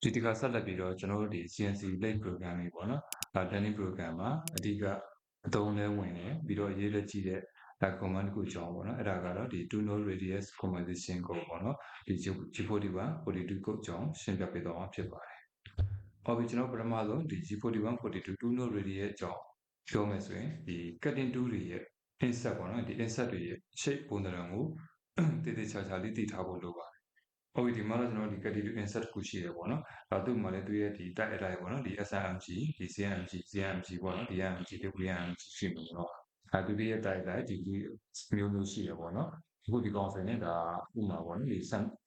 ဒီတစ်ခါဆက်လက်ပြီးတော့ကျွန်တော်တို့ဒီ CNC late programming ပေါ့နော် learning program မှာအဓိကအသုံးလဲဝင်တယ်ပြီးတော့ရေးလက်ကြည့်တဲ့ command တစ်ခုကြောင်းပေါ့နော်အဲ့ဒါကတော့ဒီ to node radius composition code ပေါ့နော်ဒီ G41 42 code ကြောင်းရှင်းပြပေးတော့မှာဖြစ်ပါတယ်။ဟောပြီးကျွန်တော်ပထမဆုံးဒီ G41 42 to node radius ကြောင်းပြောမယ်ဆိုရင်ဒီ cutting tool တွေရဲ့ insert ပေါ့နော်ဒီ insert တွေရဲ့ shape ပုံသဏ္ဍာန်ကိုတည်တည်ချာချာလေးသိထားဖို့လိုပါတယ်။ဟုတ်ပြီဒီမှာတော့ကျွန်တော်ဒီ cutting tool insert တစ်ခုရှိတယ်ပေါ့နော်။သူ့မှာလည်းသူရဲ့ဒီ type အတိုင်းပေါ့နော်ဒီ SIMG ဒီ CMG CMG ပေါ့နော်ဒီ MG ဒီ VMG ရှိမှာတော့သူရဲ့ type တိုင်းဒီမျိုးရှိတယ်ပေါ့နော်။အခုဒီကောင်ဆိုရင်ဒါဥမာပေါ့နော်ဒီ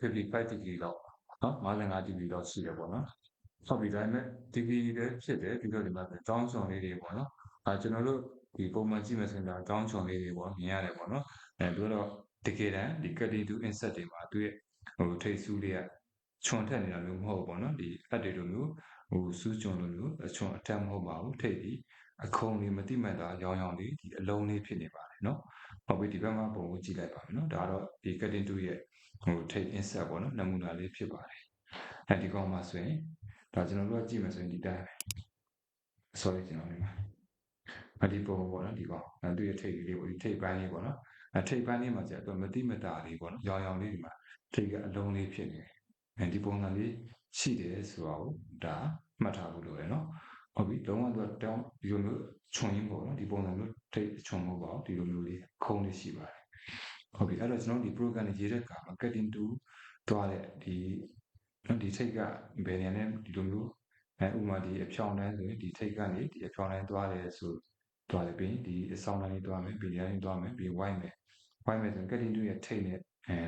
55 degree လောက်နော်55 degree လောက်ရှိတယ်ပေါ့နော်။ဟုတ်ပြီဒါပေမဲ့ degree လည်းဖြစ်တယ်ပြီးတော့ဒီမှာတောင်းချွန်လေးတွေပေါ့နော်။ကျွန်တော်တို့ဒီပုံမှန်ကြည့်မယ်ဆိုရင်ဒါတောင်းချွန်လေးတွေပေါ့မြင်ရတယ်ပေါ့နော်။ပြီးတော့တကယ်တမ်းဒီ cutting tool insert တွေမှာသူရဲ့ထိပ်ဆူးလေးကချွန်ထက်နေတာမျိုးမဟုတ်ဘူးပေါ့နော်ဒီအပ်တွေလိုမျိုးစူးချွန်လိုမျိုးအချွန်အထက်မဟုတ်ပါဘူးထိပ်ပြီးအခုံလေးမတိမှတ်တာရောင်ရောင်လေးဒီအလုံးလေးဖြစ်နေပါတယ်နော်ဟုတ်ပြီဒီဘက်မှာပုံကိုကြည့်လိုက်ပါမယ်နော်ဒါတော့ဒီ cutting tool ရဲ့ထိပ် insert ပေါ့နော်နမူနာလေးဖြစ်ပါတယ်ဒီကောင်မှာဆိုရင်ဒါကျွန်တော်တို့ကကြည့်မယ်ဆိုရင်ဒီတိုင်း sorry ကျွန်တော်ဒီမှာဒီပုံပေါ့နော်ဒီကောင်သူ့ရဲ့ထိပ်လေးပေါ့ဒီထိပ်ပိုင်းလေးပေါ့နော်ထိပ်ပိုင်းလေးမှာကျတော့မတိမတာလေးပေါ့နော်ရောင်ရောင်လေးဒီမှာထိပ်ကအလုံးလေးဖြစ်နေတယ်ဒီပုံစံလေးရှိတယ်ဆိုတော့ဒါမှတ်ထားဖို့လိုတယ်နော်ဟုတ်ပြီလုံးဝတော့တောင်းဒီလိုမျိုးခြုံရင်းပေါ့နော်ဒီပုံစံမျိုးထိပ်ခြုံမဟုတ်ပါဘူးဒီလိုမျိုးလေးခုံးလေးရှိပါတယ်ဟုတ်ပြီအဲ့တော့ကျွန်တော်ဒီ program ရေးတဲ့အခါမှာ cutting to သွားတဲ့ဒီထိပ်ကဘယ်နေရာနဲ့ဒီလိုမျိုးဥပမာဒီအဖြောင်းတန်းဆိုရင်ဒီထိပ်ကနေဒီအဖြောင်းတန်းသွားတယ်ဆိုသွားတယ်ပြီးဒီအဆောင်တန်းလေးသွားမယ်ပြီးနေရာလေးသွားမယ်ပြီးဝိုင်းမယ်ဆိုရင် cutting to ရဲ့ထိပ်နဲ့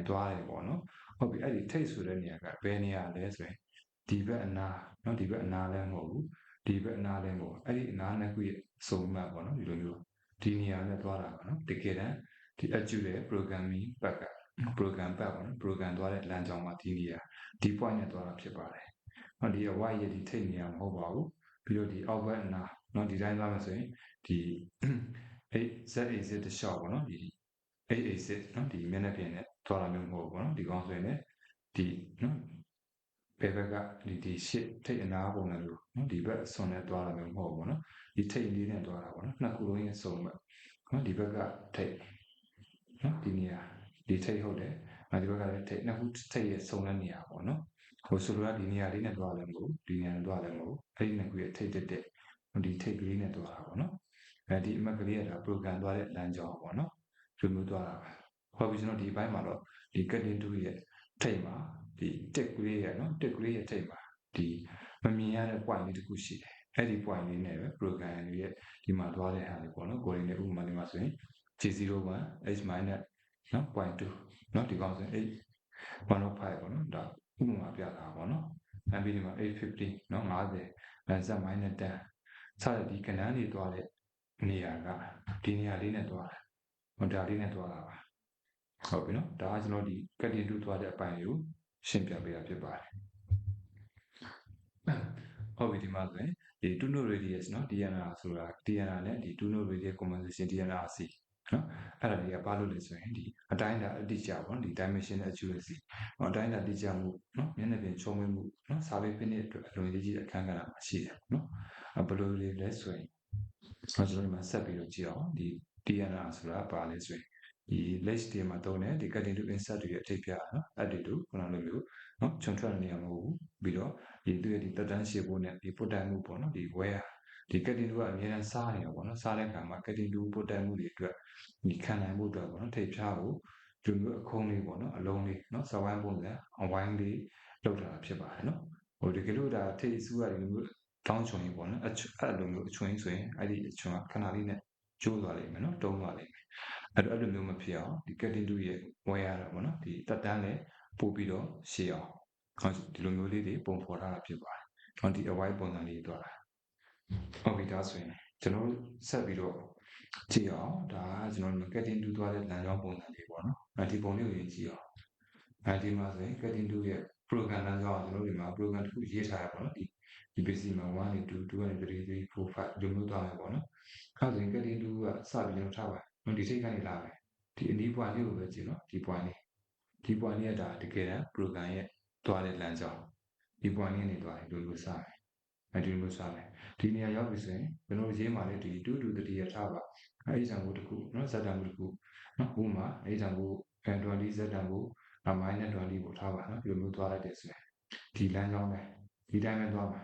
သွားတယ်ပေါ့နော်ဟုတ်ပြီအဲ့ဒီထိပ်ဆိုတဲ့နေရာကဘယ်နေရာလဲဆိုရင်ဒီဘက်အနားเนาะဒီဘက်အနားလည်းမဟုတ်ဘူးဒီဘက်အနားလည်းမဟုတ်အဲ့ဒီအနားနှစ်ခုရဲ့စုံမှတ်ပေါ့နော်ဒီလိုမျိုးဒီနေရာနဲ့သွားတာပါနော်တကယ်တမ်းဒီ actual programming ဘက်က program ဘက်ပေါ့နော် program သွားတဲ့လမ်းကြောင်းမှာဒီနေရာဒီ point နဲ့သွားတာဖြစ်ပါတယ်။ဟောဒီ y ရဲ့ဒီထိပ်နေရာမဟုတ်ပါဘူး။ပြီးတော့ဒီအောက်ဘက်အနားเนาะဒီတိုင်းသွားမယ်ဆိုရင်ဒီz exit တလျှောက်ပေါ့နော်ဒီ exit เนาะဒီမျက်နှာပြင်နဲ့သွားတာမျိုးမဟုတ်ဘူးပေါ့နော်ဒီကောင်ဆိုရင်လည်းဒီเนาะဘယ်ဘက်ကဒီရှစ်ထိပ်အနားပုံစံလိုเนาะဒီဘက်အစွန်နဲ့သွားတာမျိုးမဟုတ်ဘူးပေါ့နော်ဒီထိပ်လေးနဲ့သွားတာပေါ့နော်နှစ်ခုလုံးရဲ့စုံမဲ့เนาะဒီဘက်ကထိပ်เนาะဒီနေရာဒီထိပ်ဟုတ်တယ်ဒီဘက်ကလည်းထိပ်နှစ်ခုထိပ်ရဲ့စုံတဲ့နေရာပေါ့နော်ဆိုလိုတာဒီနေရာလေးနဲ့သွားတယ်မဟုတ်ဒီနေရာနဲ့သွားတယ်မဟုတ်အဲ့ဒီနှစ်ခုရဲ့ထိပ်တက်ဒီထိပ်ကလေးနဲ့သွားတာပေါ့နော်ဒီအမှတ်ကလေးကဒါ program သွားတဲ့လမ်းကြောင်းပေါ့နော်ဒီမျိုးသွားတာပါဟောပြီးကျွန်တော်ဒီဘက်မှာတော့ဒီ cutting tool ရဲ့ထိပ်မှာဒီတစ်ကလေးရဲ့နော်တစ်ကလေးရဲ့ထိပ်မှာဒီမမြင်ရတဲ့ point လေးတစ်ခုရှိတယ်အဲ့ဒီ point လေးနဲ့ပဲ program ရဲ့ဒီမှာသွားတဲ့ဟာလေးပေါ့နော် coordinate ဥပမာလေးမှာဆိုရင် G01 h minus နော် 0.2 နော်ဒီကောင်ဆိုရင်105ပေါ့နော်ဒါဥပမာပြတာပေါ့နော်အဲ့ဒီမှာ850နော်50 z minus 10စတဲ့ဒီကဏ္ဍတွေသွားတဲ့နေရာကဒီနေရာလေးနဲ့သွားတာဟောဒါလေးနဲ့သွားတာပါဟုတ်ပြီနော်ဒါကကျွန်တော်ဒီ cutting tool သွားတဲ့အပိုင်းကိုရှင်းပြပေးတာဖြစ်ပါတယ်ဟုတ်ပြီဒီမှာဆိုရင်ဒီ to node radius နော် DNR ဆိုတာ DNR နဲ့ဒီ to node radius composition DNRC နော်အဲ့ဒါတွေကဘာလို့လဲဆိုရင်ဒီအတိုင်းအတာအတိအကျပေါ့နော်ဒီ dimension accuracy အတိုင်းအတာတိကျမှုနော်မျက်နှာပြင်ချုံးမမှုနော် survey finish အတွက်အလွန်ကြီးကြီးအခန်းကဏ္ဍမှာရှိတယ်နော်ဘယ်လိုလဲဆိုရင်ကျွန်တော်ဒီမှာဆက်ပြီးတော့ကြည့်အောင်ဒီ DNR ဆိုတာဘာလဲဆိုရင်ဒီ list တွေမှာတုံးတယ်ဒီ cutting to insert တွေရဲ့အထိပ်ပြနော်အဲ့ဒီလိုခုနလိုမျိုးနော်ခြုံထွက်နေရမဟုတ်ဘူးပြီးတော့ဒီသူရဲ့ဒီတက်တန်းရှေ့ဖို့နဲ့ဒီ put time မှုပေါ့နော်ဒီ where ဒီ cutting to ကအများအားစားနေရပေါ့နော်စားတဲ့အခါမှာ cutting to put time မှုတွေအတွက်ဒီခံနိုင်ဖို့အတွက်ပေါ့နော်ထိပ်ဖြားကိုဒီမျိုးအခုံးလေးပေါ့နော်အလုံးလေးနော်စဝိုင်းပုံစံအဝိုင်းလေးလောက်တာဖြစ်ပါတယ်နော်ဟိုတကယ်လို့ဒါထိပ်အစူးရတယ်မျိုးတောင်းချွန်ရင်ပေါ့နော်အဲ့လိုမျိုးအချွန်ဆိုရင်အဲ့ဒီအချွန်ကခဏလေးနဲ့ကျိုးသွားလိမ့်မယ်နော်တုံးသွားလိမ့်မယ်အဲ့လိုမျိုးမဖြစ်အောင်ဒီ cutting to ရဲ့ဝယ်ရတာပေါ့နော်ဒီတက်တန်းနဲ့ပို့ပြီးတော့ရှေ့အောင်ဒီလိုမျိုးလေးတွေပုံဖော်ထားတာဖြစ်ပါတယ်ဒီအဝိုင်းပုံစံလေးသွားတာဟုတ်ပြီဒါဆိုရင်ကျွန်တော်ဆက်ပြီးတော့ကြည့်အောင်ဒါကကျွန်တော် cutting to သွားတဲ့လမ်းကြောင်းပုံစံလေးပေါ့နော်ဒီပုံလေးကိုကြည့်အောင်ဒီမှာဆိုရင် cutting to ရဲ့ program လမ်းကြောင်းကျွန်တော်ဒီမှာ program တစ်ခုရေးထားရပါတော့ဒီ basic မှာ1 2 2 3 3 4 5ဒီလိုမျိုးသွားမယ်ပေါ့နော်အဲ့ဒါဆိုရင် cutting to ကစပြီးတော့ထားပါဒီထိတ်ကနေလာမယ်ဒီအနီး point လေးကိုပဲကြည့်နော်ဒီ point လေးကဒါတကယ်တမ်း program ရဲ့ သွားတဲ့လမ်းကြောင်းဒီ point လေးနေသွားတယ်လို့စမယ်အဲဒီလိုစမယ်ဒီနေရာရောက်ပြီဆိုရင်ကျွန်တော်ရေးမှာလေဒီ2 to 3ရထားပါအဲဒီစံကိုတစ်ခုနော်ဇက်တံကိုတစ်ခုနော်ဥမာအဲဒီစံကို20ဇက်တံကို-20ကိုထားပါနော်ဒီလိုမျိုးသွားလိုက်တယ်ဆိုရင်ဒီလမ်းကြောင်းပဲဒီတိုင်းပဲသွားမှာ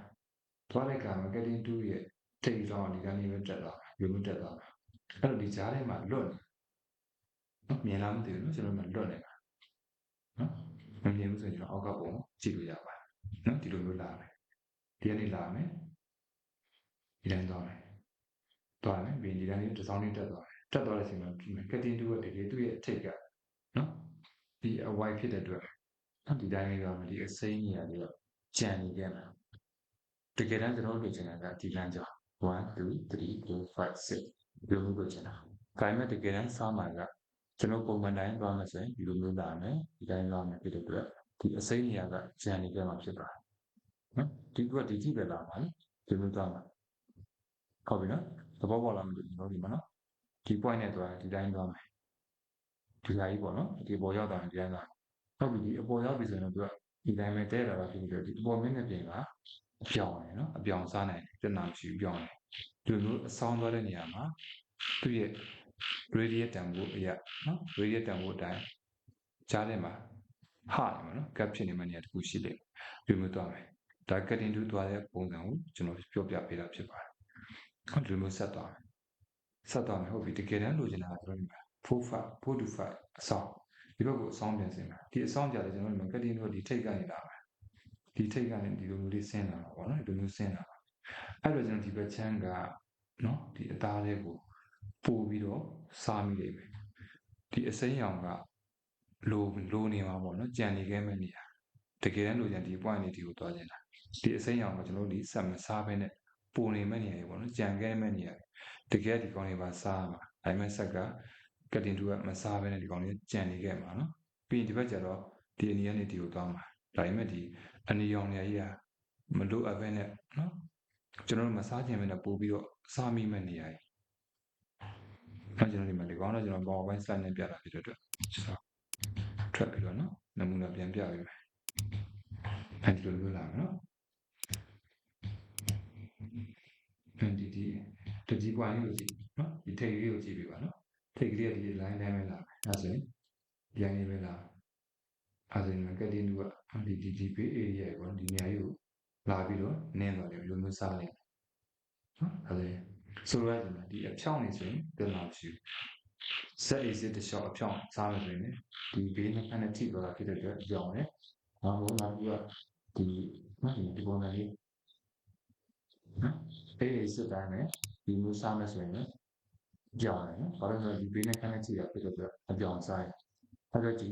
သွားတဲ့အခါ marketing 2ရဲ့ထိပ်ဆောင်ဒီကနေပဲတက်သွားမှာဒီလိုတက်သွားမှာအဲ့တော့ဒီကြားထဲမှာလွတ်နေနော်မြင်လားမသိဘူးနော်ကျွန်တော်တို့လွတ်နေတာနော်မမြင်ဘူးဆိုရင်ကျွန်တော်အောက်ကပုံကြည့်လို့ရပါတယ်နော်ဒီလိုမျိုးလာမယ်ဒီကနေလာမယ်ဒီတိုင်းသွားမယ်ပြီးဒီတိုင်းတစ်စောင်းလေးတက်သွားတဲ့အချိန်မှာ marketing 2ကတကယ်သူ့ရဲ့ထိပ်ကနော်ဒီအဝိုက်ဖြစ်တဲ့အတွက်နော်ဒီတိုင်းလေးသွားမယ်ဒီအစိမ်းကြီးရတယ်တော့ကြံနေကြမှာတကယ်တမ်းကျွန်တော်တို့လိုချင်တာကဒီလမ်းကြောင်း1 2 3 4 5 6ဒီလိုမျိုးလိုချင်တာဒါပေမဲ့တကယ်တမ်းစားမှာကကျွန်တော်ပုံမှန်တိုင်းသွားမယ်ဆိုရင်ဒီလိုမျိုးလာမယ်ဒီတိုင်းသွားမယ်ဖြစ်တဲ့အတွက်ဒီအစိမ်းနေရာကကြံနေကြမှာဖြစ်ပါတယ်နော်ဒီကဒီကြည့်ပဲလာပါဒီလိုသွားမှာဟုတ်ပြီနော်သဘောပေါက်လားမသိဘူးကျွန်တော်ဒီမှာနော်ဒီ point နဲ့သွားဒီတိုင်းသွားမယ်ဒီဟာကြီးပေါ့နော်ဒီပေါ်ရောက်တာဒီတိုင်းသွားဟုတ်ပြီဒီအပေါ်ရောက်ပြီဆိုရင်တော့ဒီတိုင်းပဲတဲတာတော့ဖြစ်ပြီးတော့ဒီအပေါ်မျက်နှာပြင်ကအပြောင်းတယ်နော်အပြောင်းစားနိုင်တယ်တက်နာမရှိဘူးပြောင်းတယ်ဒီလိုအဆောင်သွားတဲ့နေရာမှာသူ့ရဲ့ radius တန်ဖိုးအရာနော် radius တန်ဖိုးအတိုင်းကြားထဲမှာဟာနေမှာနော် gap ဖြစ်နေမှနေရာတစ်ခုရှိလိမ့်မယ်ဒီလိုသွားမယ်ဒါ cutting to သွားတဲ့ပုံစံကိုကျွန်တော်ပြောပြပေးတာဖြစ်ပါတယ်ဟုတ်ဒီလိုဆက်သွားမယ်ဟုတ်ပြီတကယ်တမ်းလိုချင်တာကကျွန်တော်ဒီမှာ4 to 5အဆောင်ဒီဘက်ကိုအဆောင်ပြန်ဆင်းတာဒီအဆောင်ကြတယ်ကျွန်တော်တို့ cutting to ဒီထိပ်ကနေလာမယ်ဒီထိပ်ကနေဒီလိုမျိုးလေးဆင်းလာတာပေါ့နော်ဒီလိုမျိုးဆင်းလာတာအဲ့တော့ကျွန်တော်ဒီဘက်ချမ်းကနော်ဒီအသားလေးကိုပို့ပြီးတော့စားမိလိမ့်မယ်ဒီအစိမ်းရောင်ကလိုနေမှာပေါ့နော်ကြံနေခဲ့မဲ့နေရာတကယ်တမ်းလိုချင်ဒီ point လေးဒီကိုသွားချင်တာဒီအစိမ်းရောင်ကကျွန်တော်တို့ဒီဆက်မစားဘဲနဲ့ပိုနေမဲ့နေရာတွေပေါ့နော်ကြံခဲ့မဲ့နေရာတကယ်ဒီကောင်လေးပါစားမှာဒါပေမဲ့ဆက်က cutting to ကမစားဘဲနဲ့ဒီကောင်လေးကြံနေခဲ့မှာနော်ပြီးရင်ဒီဘက်ကျတော့ဒီအနီကနေဒီကိုသွားမှာဒါပေမဲ့ဒီအနီရောင်နေရာကြီးကမလိုအပ်ဘဲနဲ့နော်ကျွန်တော်တို့မစားခြင်းပဲနဲ့ပို့ပြီးတော့စားမိမဲ့နေရာကြီးကျွန်တော်ဒီမှာဒီကောင်တော့ကျွန်တော် PowerPoint slide နဲ့ပြတာဖြစ်တဲ့အတွက်ထွက်ပြီးတော့နော်နမူနာပြန်ပြပေးမယ်အဲဒီလိုလုပ်လာမယ်နော်ဒီဒီ point လေးကိုကြည့်နော်ဒီထိပ်လေးကိုကြည့်ပြပါနော်ထိပ်ကလေးကဒီ line တိုင်းပဲလာမယ်အဲဆိုရင်ဒီ line လေးပဲလာအဲဆိုရင် cutting to ကဒီ page area ပေါ့ဒီနေရာကြီးကိုလာပြီးတော့နင်းသွားတယ်ဒီလိုမျိုးစားလိုက်နော်အဲဆိုတော့ဒီအဖြောင်းနေဆိုရင်ပြန်လာရှိဆက် exit တစ်လျှောက်အဖြောင်းစားမယ်ဆိုရင်ဒီဘေးနှစ်ဖက်နဲ့ထိသွားတာဖြစ်တဲ့အတွက်ကြောင်းတယ်နောက်ပြီးတော့ဒီပုံစံလေးနော်အေးစစ်တိုင်းနဲ့ဒီမျိုးစားမယ်ဆိုရင်ကြောင်းတယ်နော်ဘာလို့လဲဒီဘေးနှစ်ဖက်နဲ့ထိတာဖြစ်တဲ့အတွက်အပြောင်းစားအဲ့တော့ဒီ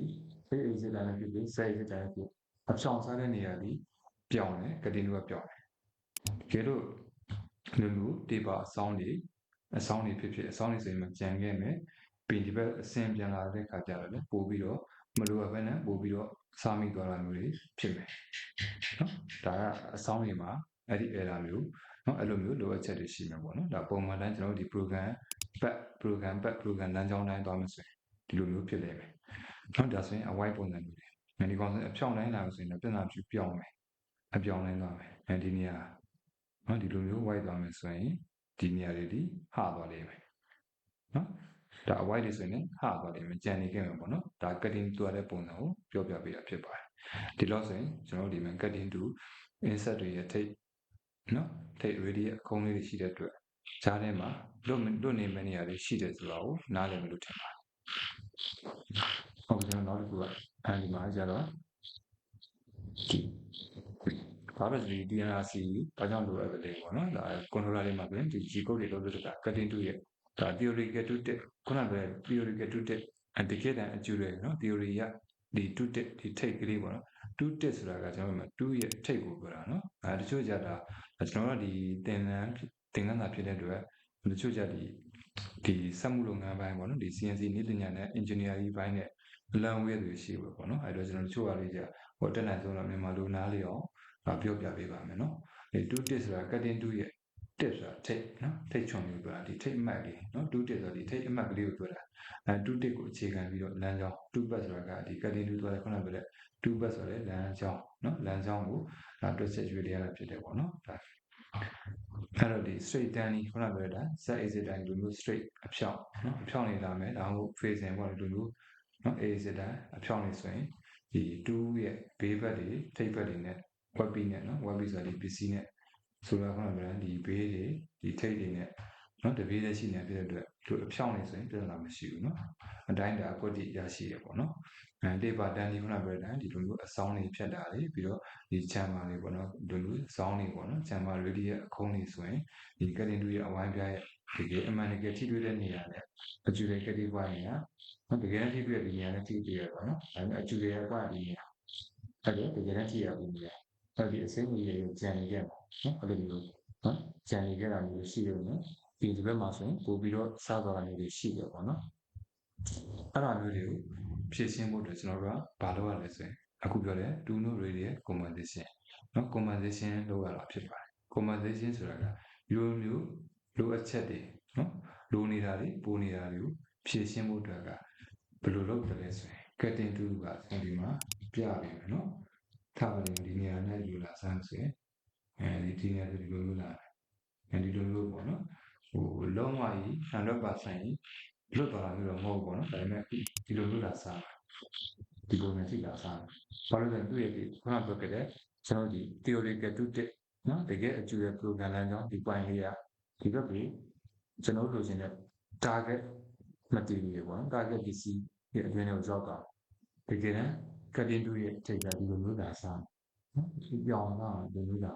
အေးစစ်တိုင်းနဲ့ဖြစ်ပြီးဆက် exit တိုင်းဖြစ်အဖြောင်းစားတဲ့နေရာဒီပြောင်းတယ်ကတိနူကပြောင်းတယ်ကဲလို့လူဒီပါအဆောင်တွေဖြစ်အဆောင်တွေဆိုရင်မှကြံခဲ့မယ်ပြီးဒီဘက်အစင်ပြန်လာတဲ့ခါကျတော့လည်းပို့ပြီးတော့မလိုအပ်ဘဲနဲ့ပို့ပြီးတော့စားမိသွားတာမျိုးတွေဖြစ်မယ်နော်ဒါကအဆောင်တွေမှာအဲ့ဒီ error မျိုးနော်အဲ့လိုမျိုးလိုအပ်ချက်တွေရှိမှာပေါ့နော်ဒါပုံမှန်တိုင်းကျွန်တော်တို့ဒီ program လမ်းကြောင်းတိုင်းသွားမယ်ဆိုရင်ဒီလိုမျိုးဖြစ်လိမ့်မယ်နော်ဒါဆိုရင် avoid ပုံစံမျိုးတွေဒီကောင်အဖြောင်းတိုင်းလာဆိုရင်တော့ပြန်လာပြီးပြောင်းမယ်အပြောင်းတိုင်းသွားမယ်အဲဒီနေရာနော်ဒီလိုမျိုး white သွားမယ်ဆိုရင်ဒီနေရာတွေဒီဟာသွားလိမ့်မယ်နော်ဒါ white တွေဆိုရင်ဟာသွားလိမ့်မယ်ကြံနေခဲ့မှာပေါ့နော်ဒါ cutting သွားတဲ့ပုံစံကိုပြောပြပေးတာဖြစ်ပါတယ်ဒီလောက်ဆိုရင်ကျွန်တော်တို့ဒီမှာ cutting to insert တွေရဲ့ထိပ်နော်ထိပ် radius အကုန်းလေးတွေရှိတဲ့အတွက်ဈားထဲမှာလွတ်နေမယ့်နေရာတွေရှိတယ်ဆိုတာကိုနားလည်မလို့ထင်ပါတယ်ဟုတ်ကျွန်တော်နောက်တစ်ခုကအဲဒီမှာကျတော့ဘာပဲဒီ DNRC ဘာကြောင့်လိုအပ်တယ်ပေါ့နော်ဒါ controller လေးမှာပြင်ဒီ G code တွေလုပ်လို့တာ cutting to ရဲ့ဒါ theoretical to tip ခုနကပြော theoretical to tip တကယ်တမ်းအကျိုးတွေနော် theory ကဒီ to tip ဒီထိပ်ကလေးပေါ့နော် to tip ဆိုတာကကျွန်တော်တို့မှာ2ရဲ့ထိပ်ကိုပြောတာနော်တချို့ကြတာကျွန်တော်တို့ဒီသင်ခန်းစာဖြစ်တဲ့အတွက်တချို့ကြဒီစက်မှုလုပ်ငန်းပိုင်းပေါ့နော်ဒီ CNC နည်းပညာနဲ့ engineering ဘိုင်းနဲ့လမ်းဝဲတွေရှိဘူးပေါ့နော်အဲ့တော့ကျွန်တော်တို့တချို့ဟာလေးကြဟိုတက်နိုင်ဆုံးတော့မြန်မာလိုနားလေးအောင်ပြောပြပေးပါမယ်နော်ဒီ to tip ဆိုတာ cutting to ရဲ့ တစ်ဆိုတာထိတ်နော်ထိတ်ချုံမျိုးပြောတာဒီထိတ်အမှတ်လေးနော်2တစ်ဆိုဒီထိတ်အမှတ်ကလေးကိုပြောတာ2တစ်ကိုအခြေခံပြီးတော့လမ်းကြောင်း2ဘတ်ဆိုတာကဒီကတင်2သွားတဲ့ခုနကပြောတဲ့2ဘတ်ဆိုတဲ့လမ်းကြောင်းနော်လမ်းကြောင်းကိုတွက်ချက်ရွေးရတာဖြစ်တယ်ပေါ့နော်ဒါအဲ့တော့ဒီ straight တန်းကြီးခုနကပြောတာ z exit တိုင်းလိုမျိုး straight အဖြောင့်နော်အဖြောင့်နေလာမယ်ဒါမှမဟုတ် facing ပေါ့လိုမျိုးနော် a exit တိုင်းအဖြောင့်နေဆိုရင်ဒီ2ရဲ့ဘေးဘက်တွေထိပ်ဘက်တွေနဲ့ web နဲ့နော် web ဆိုတာဒီပစ္စည်းနဲ့ဆိုတော့ခုနကပြောဒီဘေးတွေဒီထိပ်တွေနဲ့နော်တပြေးသက်ရှိနေဖြစ်တဲ့အတွက်ဒီအဖြောင့်နေဆိုရင်ပြဿနာမရှိဘူးနော်အတိုင်းတာကွက်တိရရှိရပေါ့နော်တေပါတန်းဒီခုနကပြောတဲ့ဒီလိုမျိုးအဆောင်တွေဖြတ်တာလေပြီးတော့ဒီချမ်းမာလေးပေါ့နော်ဒီလိုဇောင်းတွေပေါ့နော်ချမ်းမာ ready ရဲ့အခုံးတွေဆိုရင်ဒီကတင်တူရဲ့အဝိုင်းပြားရဲ့တကယ်အမှန်တကယ်ထိတွေ့တဲ့နေရာနဲ့အကျူရဲ့ကတိပွားနေရာနော်တကယ်ထိတွေ့တဲ့နေရာနဲ့ထိတွေ့ရပါတော့ဒါပေမဲ့အကျူရဲ့ပွားဒီနေရာအဲ့ဒါတကယ်ထိရဘူးနေရာအဲ့ဒီအစိမ့်ကြီးရဲ့ကြံနေခဲ့နော်အဲ့လိုမျိုးနော်ကြံနေခဲ့တာမျိုးရှိတယ်နော်ဒီဘက်မှာဆိုရင်ပို့ပြီးတော့စားသွားတာမျိုးတွေရှိတယ်ပေါ့နော်အဲ့ဒါမျိုးတွေကိုဖြည့်ရှင်းဖို့အတွက်ကျွန်တော်တို့ကဘာလုပ်ရလဲဆိုရင်အခုပြောတဲ့ do no ready ရဲ့ compensation နော် compensation လုပ်ရတာဖြစ်ပါတယ် compensation ဆိုတာကဒီလိုမျိုးလိုအပ်ချက်တွေနော်လိုနေတာတွေပိုနေတာတွေကိုဖြည့်ရှင်းဖို့အတွက်ကဘယ်လိုလုပ်တယ်လဲဆိုရင် cutting tool ကဒီမှာပြပေးမယ်နော်ထားပါလိမ့်မယ်ဒီနေရာနဲ့ယူလာစမ်းဆိုရင်ဒီနေရာဆိုဒီလိုမျိုးလာဒီလိုမျိုးပေါ့နော်လုံးဝကြီး 100% ကြီးလွတ်သွားတာမျိုးတော့မဟုတ်ဘူးပေါ့နော်ဒါပေမဲ့ဒီလိုမျိုးလာစားဒီလိုမျိုးထိလာစားဘာလို့လဲသူ့ရဲ့ဒီခုနပြောခဲ့တဲ့ကျွန်တော်ဒီ theoretical to တစ်နော်တကယ်အကျိုးရဲ့ program လမ်းကြောင်းဒီ point လေးကဒီဘက်ပြီးကျွန်တော်လိုချင်တဲ့ target material ပေါ့နော် target DC ရဲ့အတွင်းထဲကိုရောက်တာတကယ်တမ်း cutting tool ရဲ့ထိပ်ကဒီလိုမျိုးလာစားနော်ဒီပြောင်းလာဒီလိုလာ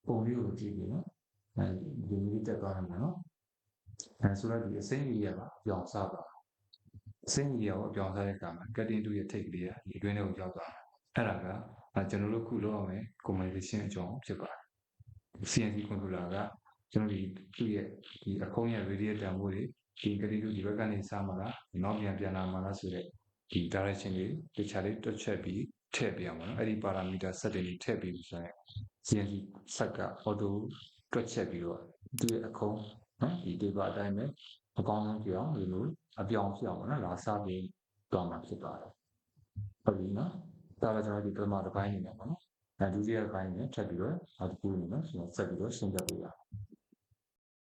ပုံလေးကိုကြည့်ပြီးနော်ဒီလိုတက်သွားမှာနော်ဆိုတော့ဒီအစိမ့်ကြီးရပါပြောင်းစားပါအစိမ့်ကြီးရောပြောင်းစားတဲ့အခါမှာ cutting tool ရဲ့ထိပ်ကလေးကဒီအတွင်းထဲကိုရောက်သွားအဲ့ဒါကကျွန်တော်တို့ခုလုပ်ရမယ် communication အကြောင်းဖြစ်ပါတယ် CNC controller ကကျွန်တော်ဒီသူ့ရဲ့ဒီအခုံးရဲ့ radius တန်ဖိုးတွေဒီ cutting tool ဒီဘက်ကနေစားမှာလားနောက်ပြန်လာမှာလားဆိုတဲ့ဒီ direction တွေတခြားလေးတွက်ချက်ပြီးထည့်ပြရမှာနော်အဲ့ဒီ parameter set တွေထည့်ပြီးဆိုရင် CNC set က auto တွက်ချက်ပြီးတော့သူ့ရဲ့အခုံးနော်ဒီ table အတိုင်းပဲအကောင်းဆုံးပြအောင်ဒီလိုအပြောင်းပြအောင်နော်လာစားပြီးတော့မှာဖြစ်ပါတယ်ဟုတ်ပြီနော်ဒါကကျွန်တော်ဒီပထမတစ်ပိုင်းနေမှာပေါ့နော်ဒုတိယပိုင်းနဲ့ထပ်ပြီးတော့နောက်တစ်ခုနေနော်ကျွန်တော်ဆက်ပြီးတော့ရှင်းပြပေးပါ